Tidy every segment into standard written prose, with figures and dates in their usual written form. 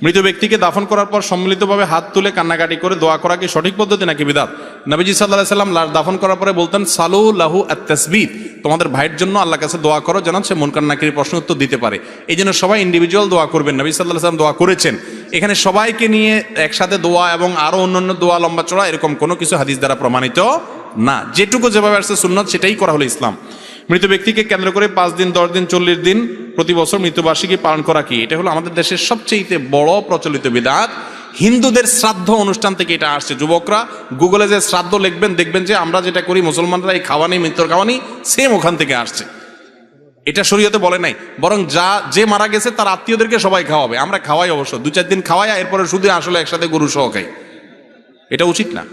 মৃত ব্যক্তিকে দাফন করার পর সম্মিলিতভাবে হাত তুলে কান্নাকাটি করে দোয়া করা কি সঠিক পদ্ধতি নাকি বিদআত? নবীজি সাল্লাল্লাহু আলাইহি সাল্লাম লাশ দাফন করার পরে বলতেন, সালু লাহু আত-তাসবিত, তোমাদের ভাইয়ের জন্য আল্লাহর কাছে দোয়া করো যেন সে মুনকার নাকিরের প্রশ্ন উত্তর দিতে পারে। এই জন্য সবাই ইন্ডিভিজুয়াল দোয়া করবেন। নবী সাল্লাল্লাহু আলাইহি সাল্লাম দোয়া করেছেন। এখানে সবাইকে নিয়ে একসাথে দোয়া এবং আরো অন্যান্য দোয়া লম্বা চড়া এরকম কোনো কিছু হাদিস দ্বারা প্রমাণিত না। যেটুকু যেভাবে আসছে সুন্নাত সেটাই করা হলো ইসলাম। মৃত ব্যক্তিকে কেন্দ্র করে 5 দিন 10 দিন 40 দিন প্রতি বছর মৃত্যুবার্ষিকী পালন করা কি? এটা হলো আমাদের দেশের সবচেয়ে বড় প্রচলিত বিদআত। হিন্দুদের শ্রাদ্ধ অনুষ্ঠান থেকে এটা আসছে। যুবকরা গুগলে যে শ্রাদ্ধ লিখবেন দেখবেন যে আমরা যেটা করি মুসলমানরা এই খাওয়ানি মৃত্যুর খাওয়ানি সেম ওখান থেকে আসছে। এটা শরীয়তে বলে নাই, বরং যে মারা গেছে তার আত্মীয়দেরকে সবাই খাওয়াবে। আমরা খাওয়াই অবশ্য 2-4 দিন খাওয়াই, এরপরে শুধু আসলে একসাথে গরু সহ খাই। এটা উচিত না।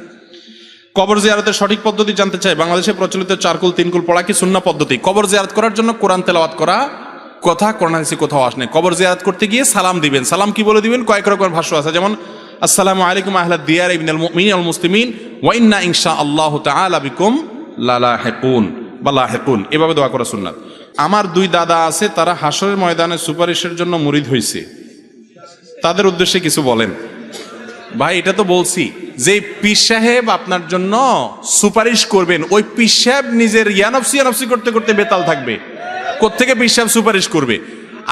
কবর জিয়ারতের সঠিক পদ্ধতি জানতে চাই। বাংলাদেশে প্রচলিত 4 কুল 3 কুল পড়া কি সুন্নাহ পদ্ধতি? কবর জিয়ারত করার জন্য কোরআন তেলাওয়াত করা কথা কোরআন হাদিসে কোথাও আসে না। কবর জিয়ারত করতে গিয়ে সালাম দিবেন। সালাম কি বলে দিবেন? কয়েক রকমের ভাষ্য আছে, যেমন আসসালামু আলাইকুম আহলাদ দিয়ার ইবনাল মুমিনিন ওয়াল মুসলিমিন ওয়া ইন্না ইনশাআল্লাহু তাআলা বিকুম লালাহিকুন বা লাহিকুন, এভাবে দোয়া করা সুন্নাত। আমার 2 দাদা আছে, তারা হাসরের ময়দানে সুপারিশের জন্য মুরিদ হয়েছে, তাদের উদ্দেশ্যে কিছু বলেন। ভাই এটা তো বলছি যে পীর সাহেব আপনার জন্য সুপারিশ করবেন, ওই পীর সাহেব নিজের ইয়ানফসি করতে করতে বেতাল থাকবে। কোত্থেকে পীর সাহেব সুপারিশ করবে?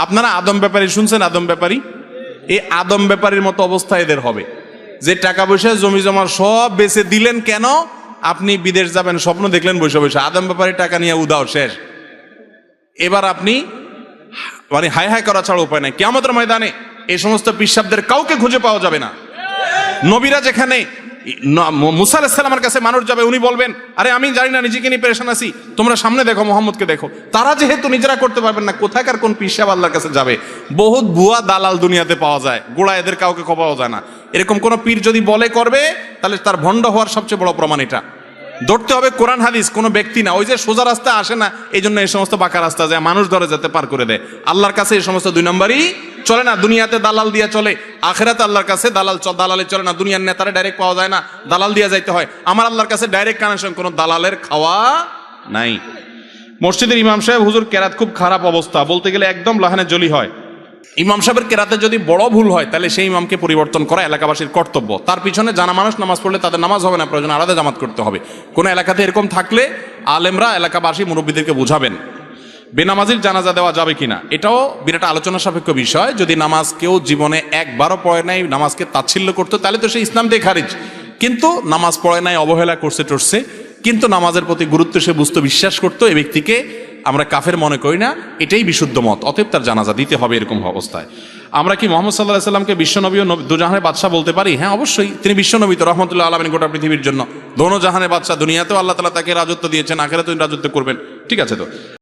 আপনারা আদম ব্যাপারী শুনছেন? আদম ব্যাপারী, এই আদম ব্যাপারীর মতো অবস্থা এদের হবে, যে টাকা পয়সা জমি জমা সব বেচে দিলেন। কেন? আপনি বিদেশ যাবেন স্বপ্ন দেখলেন বসে বসে, আদম ব্যাপারী টাকা নিয়ে উদাও শেষ। এবার আপনি মানে হাই হাই করা ছাড়া উপায় নাই। কিয়ামতের ময়দানে এই সমস্ত পীর সাহেবদের কাউকে খুঁজে পাওয়া যাবে না। নবীরা যেখানে মুসা আলাইহিস সালামের কাছে মানুষ যাবে, উনি বলবেন আরে আমি জানি না, নিজেকে নিয়ে পেরেশান আছি, তোমরা সামনে দেখো, মোহাম্মদকে দেখো। তারা যেহেতু নিজেরা করতে পারবেন না, কোথাকার কোন পীর সাহেব আল্লাহর কাছে যাবে? বহুত ভুয়া দালাল দুনিয়াতে পাওয়া যায়, গোড়া এদের কাউকে পাওয়া যায় না। এরকম কোন পীর যদি বলে করবে, তাহলে তার ভণ্ড হওয়ার সবচেয়ে বড় প্রমাণ এটা। ধরতে হবে কোরআন হাদিস, কোনো ব্যক্তি না। ওই যে সোজা রাস্তা আসে না, এই জন্য এই সমস্ত বাঁকা রাস্তা যায়, মানুষ ধরে যেতে পার করে দেয়। আল্লাহর কাছে এই সমস্ত 2 নম্বরই চলে না। দুনিয়াতে দালাল দিয়া চলে, আখিরাতে আল্লাহর কাছে দালালে চলে না। দুনিয়ার নেতারা ডাইরেক্ট পাওয়া যায় না, দালাল দিয়া যাইতে হয়। আমার আল্লাহর কাছে ডাইরেক্ট কানেকশন, কোনো দালালের খাওয়া নাই। মসজিদের ইমাম সাহেব, হুজুর কেরাত খুব খারাপ অবস্থা, বলতে গেলে একদম লাহানে জলি হয়। ইমাম সাহেবের কেরাতে যদি বড় ভুল হয়, তাহলে সেই ইমামকে পরিবর্তন করা এলাকাবাসীর কর্তব্য। তার পিছনে জানা মানুষ নামাজ পড়লে তাদের নামাজ হবে না, প্রয়োজন আলাদা জামাত করতে হবে। কোন এলাকাতে এরকম থাকলে আলেমরা এলাকাবাসী মুরব্বীদেরকে বুঝাবেন। বেনামাজির জানাজা দেওয়া যাবে কিনা, এটাও বিরাট আলোচনা সাপেক্ষ বিষয়। যদি নামাজ কেউ জীবনে একবারও পড়ে নাই, নামাজকে তাচ্ছিল্য করতো, তাহলে তো সে ইসলাম থেকে খারিজ। কিন্তু নামাজ পড়ে নাই, অবহেলা করছে টরছে, কিন্তু নামাজের প্রতি গুরুত্ব সে বুঝতে বিশ্বাস করতো, এই ব্যক্তিকে আমরা কাফের মনে করি না, এটাই বিশুদ্ধ মত। অতএব তার জানাজা দিতে হবে। এরকম অবস্থায় আমরা কি মুহাম্মদ সাল্লাল্লাহু আলাইহি সাল্লামকে বিশ্বনবী ও দুজাহানের বাদশাহ বলতে পারি? হ্যাঁ, অবশ্যই। তিনি বিশ্বনবী তো রহমতুল্লাহ আলামিন গোটা পৃথিবীর জন্য, দোনো জাহানের বাদশাহ। দুনিয়াতেও আল্লাহ তাআলা তাকে রাজত্ব দিয়েছেন, আখিরাতেও রাজত্ব করবেন। ঠিক আছে তো।